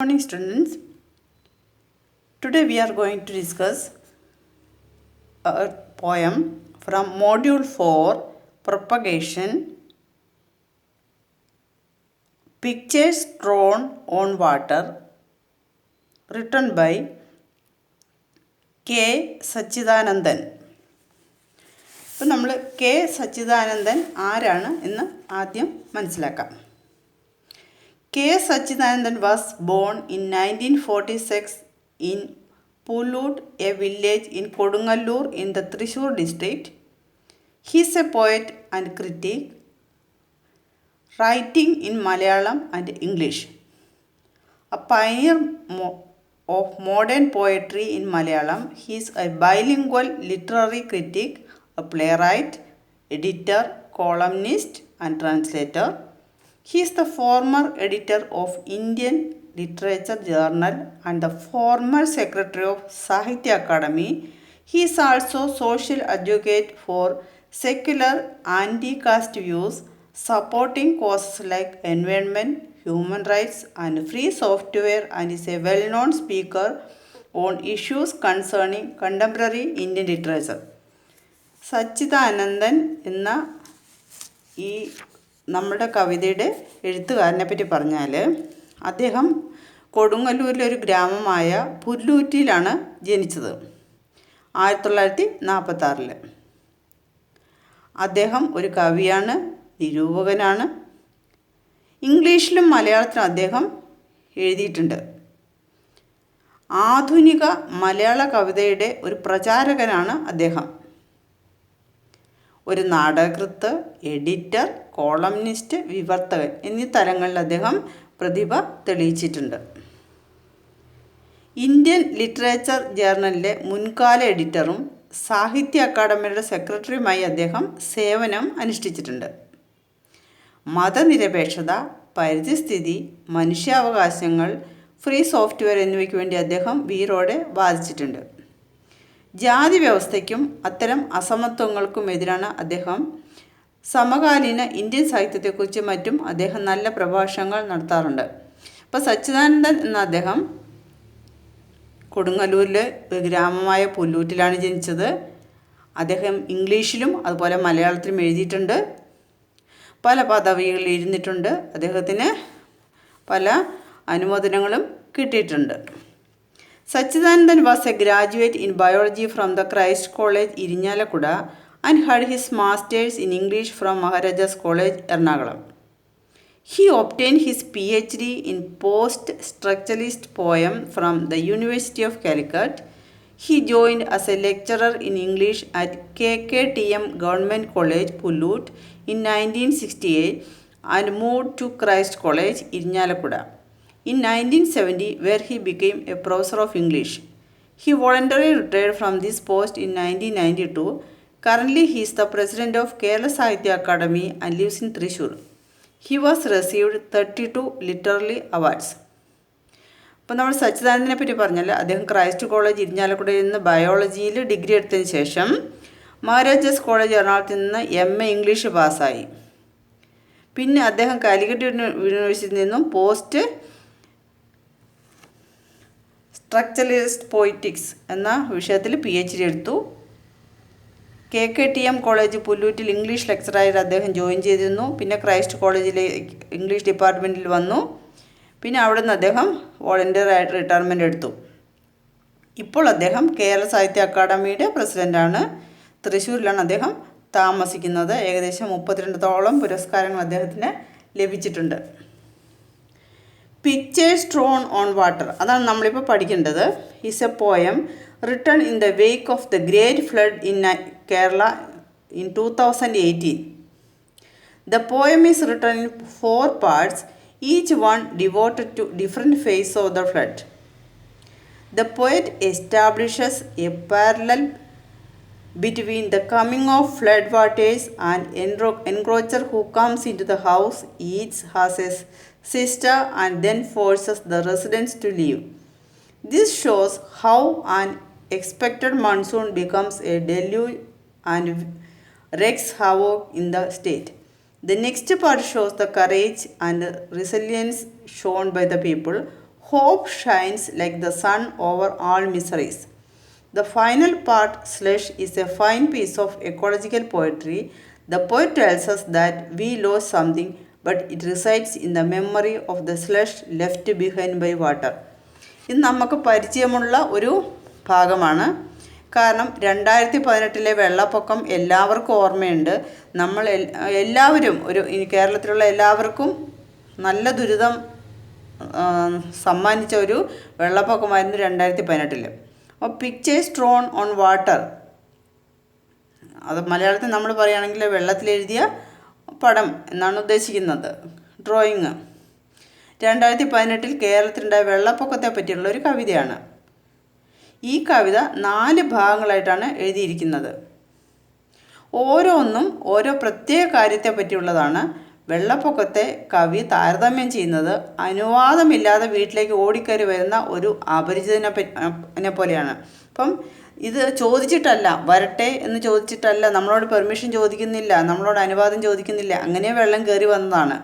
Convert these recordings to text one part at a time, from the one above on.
Morning students. Today we are going to discuss a poem from module 4 propagation, pictures drawn on water, written by K. Sachidanandan. അപ്പോൾ നമ്മൾ K Sachidanandan ആരാണ് എന്ന് ആദ്യം മനസ്സിലാക്കാം. K. Sachidanandan was born in 1946 in Pullud, a village in Kodungallur in the Thrissur district. He is a poet and critic, writing in Malayalam and English. A pioneer of modern poetry in Malayalam, he is a bilingual literary critic, a playwright, editor, columnist and translator. He is the former editor of Indian Literature Journal and the former secretary of Sahitya Akademi. He is also social advocate for secular anti-caste views, supporting causes like environment, human rights and free software, and is a well-known speaker on issues concerning contemporary Indian literature. Sachidanandan എന്ന ഈ നമ്മുടെ കവിതയുടെ എഴുത്തുകാരനെ പറ്റി പറഞ്ഞാൽ അദ്ദേഹം കൊടുങ്ങല്ലൂരിലെ ഒരു ഗ്രാമമായ പുല്ലൂറ്റിലാണ് ജനിച്ചത് 1946. അദ്ദേഹം ഒരു കവിയാണ്, നിരൂപകനാണ്. ഇംഗ്ലീഷിലും മലയാളത്തിലും അദ്ദേഹം എഴുതിയിട്ടുണ്ട്. ആധുനിക മലയാള കവിതയുടെ ഒരു പ്രചാരകനാണ് അദ്ദേഹം. ഒരു നാടകകൃത്ത്, എഡിറ്റർ, കോളംനിസ്റ്റ്, വിവർത്തകൻ എന്നീ തലങ്ങളിൽ അദ്ദേഹം പ്രതിഭ തെളിയിച്ചിട്ടുണ്ട്. ഇന്ത്യൻ ലിറ്ററേച്ചർ ജേർണലിലെ മുൻകാല എഡിറ്ററും സാഹിത്യ അക്കാദമിയുടെ സെക്രട്ടറിയുമായി അദ്ദേഹം സേവനം അനുഷ്ഠിച്ചിട്ടുണ്ട്. മതനിരപേക്ഷത, പരിസ്ഥിതി, മനുഷ്യാവകാശങ്ങൾ, ഫ്രീ സോഫ്റ്റ്വെയർ എന്നിവയ്ക്ക് വേണ്ടി അദ്ദേഹം വീറോടെ വാദിച്ചിട്ടുണ്ട്. ജാതി വ്യവസ്ഥയ്ക്കും അത്തരം അസമത്വങ്ങൾക്കുമെതിരാണ് അദ്ദേഹം. സമകാലീന ഇന്ത്യൻ സാഹിത്യത്തെക്കുറിച്ച് മറ്റും അദ്ദേഹം നല്ല പ്രഭാഷണങ്ങൾ നടത്താറുണ്ട്. അപ്പോൾ സച്ചിദാനന്ദൻ എന്ന അദ്ദേഹം കൊടുങ്ങല്ലൂരിലെ ഗ്രാമമായ പുല്ലൂറ്റിലാണ് ജനിച്ചത്. അദ്ദേഹം ഇംഗ്ലീഷിലും അതുപോലെ മലയാളത്തിലും എഴുതിയിട്ടുണ്ട്. പല പദവികളിൽ ഇരുന്നിട്ടുണ്ട്. അദ്ദേഹത്തിന് പല അനുമോദനങ്ങളും കിട്ടിയിട്ടുണ്ട്. Sachidanandan was a graduate in biology from the Christ College, Irinjalakuda, and had his masters in English from Maharajas College, Ernakulam. He obtained his PhD in post-structuralist poem from the University of Calicut. He joined as a lecturer in English at KKTM Government College, Pullud, in 1968 and moved to Christ College, Irinjalakuda in 1970, where he became a professor of English. He voluntarily retired from this post in 1992. Currently, he is the president of Kerala Sahitya Akademi and lives in Thrissur. He was received 32 literary awards. അപ്പോൾ നമ്മൾ സച്ചിദാനന്ദനെ പറ്റി പറഞ്ഞാൽ അദ്ദേഹം Christ college ഇരിഞ്ഞാലക്കുടയിൽ നിന്ന് ബയോളജിയിൽ degree എടുത്തതിന് ശേഷം Maharajas college എറണാകുളത്ത് നിന്ന് MA ഇംഗ്ലീഷ് പാസ്സായി. പിന്നെ അദ്ദേഹം കാലിക്കറ്റ് യൂണിവേഴ്സിറ്റിയിൽ നിന്നും പോസ്റ്റ് സ്ട്രക്ചറലിസ്റ്റ് പോയിറ്റിക്സ് എന്ന വിഷയത്തിൽ PhD എടുത്തു. KKTM കോളേജ് പുല്ലൂറ്റിൽ ഇംഗ്ലീഷ് ലെക്ചറായി അദ്ദേഹം ജോയിൻ ചെയ്തിരുന്നു. പിന്നെ ക്രൈസ്റ്റ് കോളേജിലെ ഇംഗ്ലീഷ് ഡിപ്പാർട്ട്മെൻറ്റിൽ വന്നു. പിന്നെ അവിടെ നിന്ന് അദ്ദേഹം വോളണ്ടിയറായിട്ട് റിട്ടയർമെൻ്റ് എടുത്തു. ഇപ്പോൾ അദ്ദേഹം കേരള സാഹിത്യ അക്കാദമിയുടെ പ്രസിഡൻ്റാണ്. തൃശ്ശൂരിലാണ് അദ്ദേഹം താമസിക്കുന്നത്. ഏകദേശം 32ഓളം പുരസ്കാരങ്ങൾ അദ്ദേഹത്തിന് ലഭിച്ചിട്ടുണ്ട്. പിക്ചേഴ്സ് ഡ്രോൺ ഓൺ വാട്ടർ, അതാണ് നമ്മളിപ്പോൾ പഠിക്കേണ്ടത്. Is A poem written in the wake of the great flood in Kerala in 2018. The poem is written in 4 parts, each one devoted to different phases of the flood. The poet establishes a parallel between the coming of flood waters and encroacher who comes into the house, eats, has a sister, and then forces the residents to leave. This shows how an expected monsoon becomes a deluge and wreaks havoc in the state. The next part shows the courage and resilience shown by the people hope shines like the sun over all miseries. The final part, slush, is a fine piece of ecological poetry. The poet tells us that we lost something, but it resides in the memory of the slush left behind by water. ഇത് നമുക്ക് പരിചയമുള്ള ഒരു ഭാഗമാണ്. കാരണം 2018 വെള്ളപ്പൊക്കം എല്ലാവർക്കും ഓർമ്മയുണ്ട്. നമ്മൾ എല്ലാവരും കേരളത്തിലുള്ള എല്ലാവർക്കും നല്ല ദുരിതം സമ്മാനിച്ച ഒരു വെള്ളപ്പൊക്കമായിരുന്നു 2018. അപ്പോൾ പിക്ചേഴ്സ് ഡ്രോൺ ഓൺ വാട്ടർ, അത് മലയാളത്തിൽ നമ്മൾ പറയുകയാണെങ്കിൽ വെള്ളത്തിലെഴുതിയ പടം എന്നാണ് ഉദ്ദേശിക്കുന്നത്, ഡ്രോയിങ്. 2018 കേരളത്തിലുണ്ടായ വെള്ളപ്പൊക്കത്തെ പറ്റിയുള്ള ഒരു കവിതയാണ്. ഈ കവിത 4 ഭാഗങ്ങളായിട്ടാണ് എഴുതിയിരിക്കുന്നത്. ഓരോന്നും ഓരോ പ്രത്യേക കാര്യത്തെ പറ്റിയുള്ളതാണ്. വെള്ളപ്പൊക്കത്തെ കവി താരതമ്യം ചെയ്യുന്നത് അനുവാദമില്ലാതെ വീട്ടിലേക്ക് ഓടിക്കയറി വരുന്ന ഒരു അപരിചിതനെ പോലെയാണ്. അപ്പം ഇത് ചോദിച്ചിട്ടല്ല, വരട്ടെ എന്ന് ചോദിച്ചിട്ടല്ല, നമ്മളോട് പെർമിഷൻ ചോദിക്കുന്നില്ല, നമ്മളോട് അനുവാദം ചോദിക്കുന്നില്ല, അങ്ങനെ വെള്ളം കയറി വന്നതാണ്.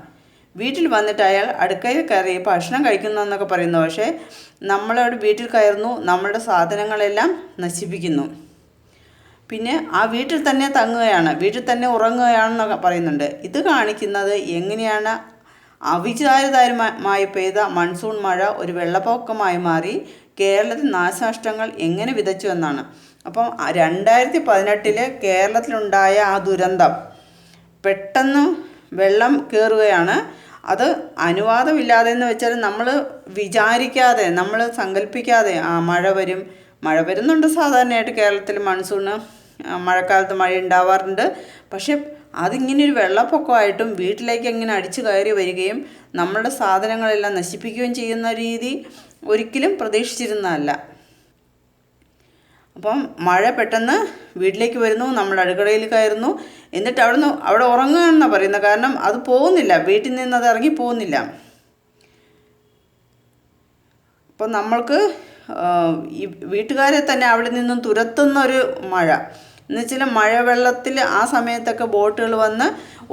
വീട്ടിൽ വന്നിട്ട് അയാൾ അടുക്കളയിൽ കയറി ഭക്ഷണം കഴിക്കുന്നു എന്നൊക്കെ പറയുന്നു. പക്ഷേ നമ്മളവിടെ വീട്ടിൽ കയറുന്നു, നമ്മളുടെ സാധനങ്ങളെല്ലാം നശിപ്പിക്കുന്നു. പിന്നെ ആ വീട്ടിൽ തന്നെ തങ്ങുകയാണ്, വീട്ടിൽ തന്നെ ഉറങ്ങുകയാണെന്നൊക്കെ പറയുന്നുണ്ട്. ഇത് കാണിക്കുന്നത് എങ്ങനെയാണ് അവിചാരിതമായി പെയ്ത മൺസൂൺ മഴ ഒരു വെള്ളപ്പൊക്കമായി മാറി കേരളത്തിൽ നാശനഷ്ടങ്ങൾ എങ്ങനെ വിതച്ചു എന്നാണ്. അപ്പം 2018 കേരളത്തിലുണ്ടായ ആ ദുരന്തം, പെട്ടെന്ന് വെള്ളം കയറുകയാണ്. അത് അനുവാദമില്ലാതെ എന്ന് വെച്ചാൽ നമ്മൾ വിചാരിക്കാതെ, നമ്മൾ സങ്കല്പിക്കാതെ മഴ വരുന്നുണ്ട്. സാധാരണയായിട്ട് കേരളത്തിൽ മൺസൂണ് മഴക്കാലത്ത് മഴ ഉണ്ടാവാറുണ്ട്. പക്ഷെ അതിങ്ങനെയൊരു വെള്ളപ്പൊക്കമായിട്ടും വീട്ടിലേക്ക് എങ്ങനെ അടിച്ചു കയറി വരികയും നമ്മളുടെ സാധനങ്ങളെല്ലാം നശിപ്പിക്കുകയും ചെയ്യുന്ന രീതി ഒരിക്കലും പ്രതീക്ഷിച്ചിരുന്നതല്ല. അപ്പം മഴ പെട്ടെന്ന് വീട്ടിലേക്ക് വരുന്നു, നമ്മൾ അടുക്കളയിൽ കയറുന്നു, എന്നിട്ട് അവിടെ ഉറങ്ങുകയെന്നാണ് പറയുന്നത്. കാരണം അത് പോകുന്നില്ല, വീട്ടിൽ നിന്ന് അത് ഇറങ്ങി പോകുന്നില്ല. അപ്പം നമ്മൾക്ക് ഈ വീട്ടുകാരെ തന്നെ അവിടെ നിന്നും തുരത്തുന്ന ഒരു മഴ എന്ന് വെച്ചാൽ, മഴവെള്ളത്തിൽ ആ സമയത്തൊക്കെ ബോട്ടുകൾ വന്ന്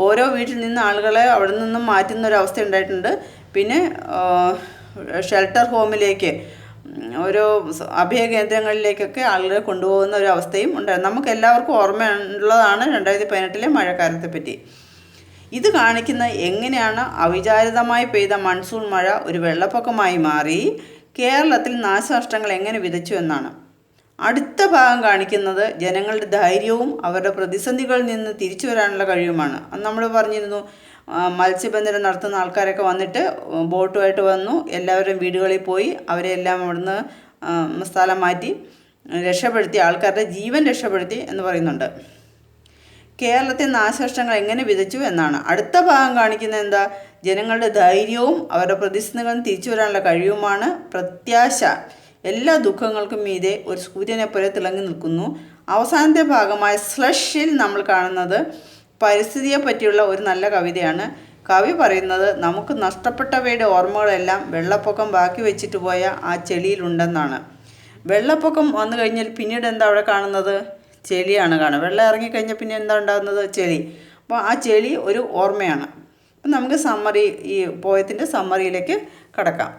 ഓരോ വീട്ടിൽ നിന്ന് ആളുകളെ അവിടെ നിന്നും മാറ്റുന്നൊരവസ്ഥ ഉണ്ടായിട്ടുണ്ട്. പിന്നെ ഷെൽട്ടർ ഹോമിലേക്ക്, ഓരോ അഭയ കേന്ദ്രങ്ങളിലേക്കൊക്കെ ആളുകളെ കൊണ്ടുപോകുന്ന ഒരു അവസ്ഥയും ഉണ്ടായിരുന്നു. നമുക്ക് എല്ലാവർക്കും ഓർമ്മയുള്ളതാണ് 2018 മഴക്കാലത്തെ പറ്റി. ഇത് കാണിക്കുന്ന എങ്ങനെയാണ് അവിചാരിതമായി പെയ്ത മൺസൂൺ മഴ ഒരു വെള്ളപ്പൊക്കമായി മാറി കേരളത്തിൽ നാശനഷ്ടങ്ങൾ എങ്ങനെ വിതച്ചു എന്നാണ്. അടുത്ത ഭാഗം കാണിക്കുന്നത് ജനങ്ങളുടെ ധൈര്യവും അവരുടെ പ്രതിസന്ധികളിൽ നിന്ന് തിരിച്ചു വരാനുള്ള കഴിവുമാണ്. അന്ന് നമ്മൾ പറഞ്ഞിരുന്നു, മത്സ്യബന്ധനം നടത്തുന്ന ആൾക്കാരൊക്കെ വന്നിട്ട് ബോട്ടുമായിട്ട് വന്നു, എല്ലാവരും വീടുകളിൽ പോയി അവരെല്ലാം അവിടുന്ന് സ്ഥലം മാറ്റി രക്ഷപ്പെടുത്തി, ആൾക്കാരുടെ ജീവൻ രക്ഷപ്പെടുത്തി എന്ന് പറയുന്നുണ്ട്. കേരളത്തിൽ നാശനഷ്ടങ്ങൾ എങ്ങനെ വിതച്ചു എന്നാണ്. അടുത്ത ഭാഗം കാണിക്കുന്നത് എന്താ? ജനങ്ങളുടെ ധൈര്യവും അവരുടെ പ്രതിസന്ധികളും തിരിച്ചു വരാനുള്ള കഴിവുമാണ്. പ്രത്യാശ എല്ലാ ദുഃഖങ്ങൾക്കും മീതെ ഒരു സൂര്യനെ പോലെ തിളങ്ങി നിൽക്കുന്നു. അവസാനത്തെ ഭാഗമായ സ്ലഷിൽ നമ്മൾ കാണുന്നത് പരിസ്ഥിതിയെ പറ്റിയുള്ള ഒരു നല്ല കവിതയാണ്. കവി പറയുന്നത് നമുക്ക് നഷ്ടപ്പെട്ടവയുടെ ഓർമ്മകളെല്ലാം വെള്ളപ്പൊക്കം ബാക്കി വെച്ചിട്ട് പോയ ആ ചെളിയിലുണ്ടെന്നാണ്. വെള്ളപ്പൊക്കം വന്നു കഴിഞ്ഞാൽ പിന്നീട് എന്താ അവിടെ കാണുന്നത്? ചെളിയാണ് കാണുക. വെള്ളം ഇറങ്ങിക്കഴിഞ്ഞാൽ പിന്നെ എന്താ ഉണ്ടാകുന്നത്? ചെളി. അപ്പോൾ ആ ചെളി ഒരു ഓർമ്മയാണ്. അപ്പം നമുക്ക് ഈ പോയത്തിൻ്റെ സമ്മറിയിലേക്ക് കടക്കാം.